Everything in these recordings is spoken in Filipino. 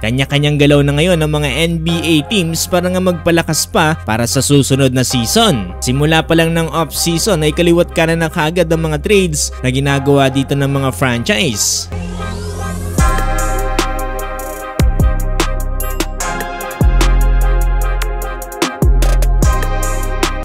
Kanya-kanyang galaw na ngayon ng mga NBA teams para nga magpalakas pa para sa susunod na season. Simula pa lang ng off-season ay kaliwat kanan na kaagad ang mga trades na ginagawa dito ng mga franchise.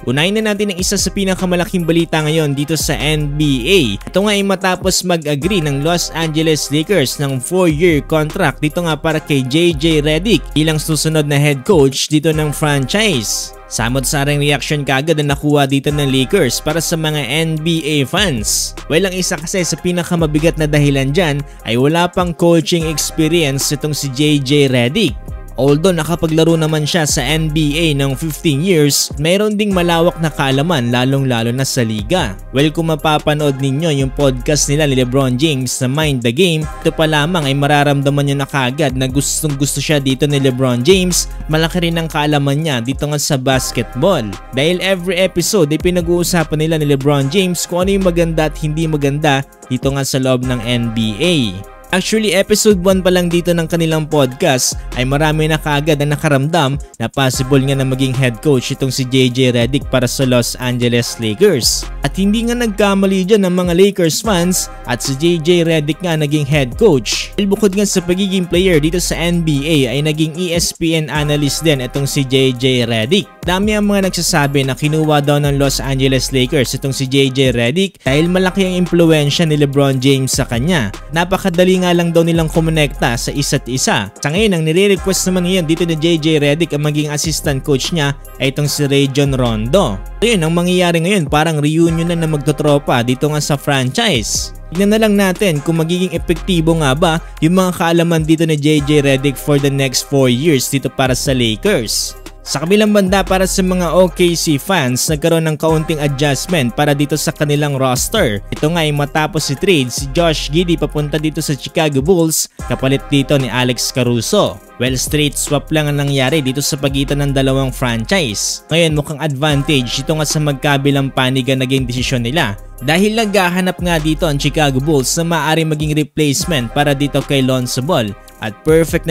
Unahin na natin ang isa sa pinakamalaking balita ngayon dito sa NBA. Ito nga ay matapos mag-agree ng Los Angeles Lakers ng 4-year contract dito nga para kay JJ Redick bilang susunod na head coach dito ng franchise. Samot-saring reaction kaagad na nakuha dito ng Lakers para sa mga NBA fans. Well, ang isa kasi sa pinakamabigat na dahilan dyan ay wala pang coaching experience itong si JJ Redick. Although nakapaglaro naman siya sa NBA ng 15 years, mayroon ding malawak na kaalaman lalong-lalo na sa liga. Well, kung mapapanood ninyo yung podcast nila ni LeBron James na Mind the Game, ito pa lamang ay mararamdaman nyo na kagad na gustong-gusto siya dito ni LeBron James. Malaki rin ang kaalaman niya dito nga sa basketball. Dahil every episode ay pinag-uusapan nila ni LeBron James kung ano yung maganda at hindi maganda dito nga sa loob ng NBA. Actually, episode 1 pa lang dito ng kanilang podcast ay marami na kaagad ang nakaramdam na possible nga na maging head coach itong si JJ Redick para sa Los Angeles Lakers. At hindi nga nagkamali dyan ng mga Lakers fans at si JJ Redick nga naging head coach. Bukod nga sa pagiging player dito sa NBA ay naging ESPN analyst din itong si JJ Redick. Dami ang mga nagsasabi na kinuha daw ng Los Angeles Lakers itong si JJ Redick dahil malaki ang impluwensya ni LeBron James sa kanya. Napakadali nga lang daw nilang kumonekta sa isa't isa. Sa ngayon, ang nire-request naman ngayon dito ni JJ Redick ang maging assistant coach niya ay itong si Rajon Rondo. Ayun, ang mangyayari ngayon parang reunion na magtotropa dito nga sa franchise. Tignan na lang natin kung magiging epektibo nga ba yung mga kaalaman dito ni JJ Redick for the next 4 years dito para sa Lakers. Sa kabilang banda, para sa mga OKC fans, nagkaroon ng kaunting adjustment para dito sa kanilang roster. Ito nga ay matapos si trade si Josh Giddey papunta dito sa Chicago Bulls kapalit dito ni Alex Caruso. Well, straight swap lang ang nangyari dito sa pagitan ng dalawang franchise. Ngayon mukhang advantage ito nga sa magkabilang panig ang naging desisyon nila. Dahil naghahanap nga dito ang Chicago Bulls na maaari maging replacement para dito kay Lonzo Ball. At perfect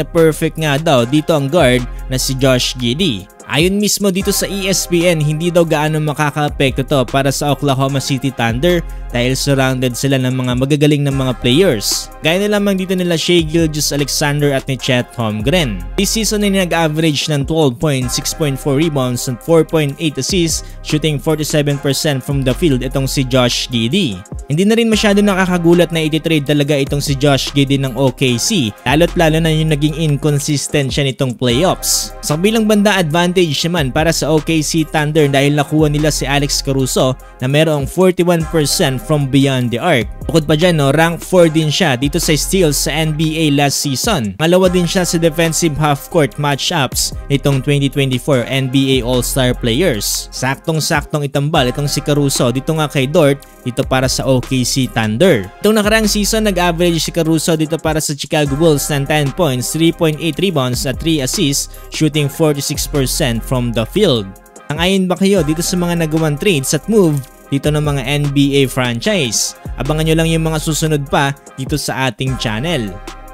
nga daw dito ang guard na si Josh Giddey. Ayon mismo dito sa ESPN, hindi daw gaano makaka-apekto to para sa Oklahoma City Thunder dahil surrounded sila ng mga magagaling na mga players. Gaya na lamang dito nila Shai Gilgeous-Alexander at ni Chet Holmgren. This season ay nag-average ng 12 points, 6.4 rebounds at 4.8 assists, shooting 47% from the field itong si Josh Giddey. Hindi na rin masyado nakakagulat na ititrade talaga itong si Josh Giddey ng OKC, lalo na yung naging inconsistent siya nitong playoffs. Sa kabilang banda, advantage naman para sa OKC Thunder dahil nakuha nila si Alex Caruso na merong 41% from beyond the arc. Bukod pa dyan, rank 4 din siya dito sa steals sa NBA last season. Malawa din siya sa defensive half-court matchups itong 2024 NBA All-Star Players. Saktong-saktong itambal itong si Caruso dito nga kay Dort dito para sa OKC Thunder. Itong nakarang season, nag-average si Caruso dito para sa Chicago Bulls ng 10 points, 3.8 rebounds at 3 assists, shooting 46% from the field. Ang ayon ba kayo dito sa mga nagawang trades at move dito ng mga NBA franchise? Abangan nyo lang yung mga susunod pa dito sa ating channel.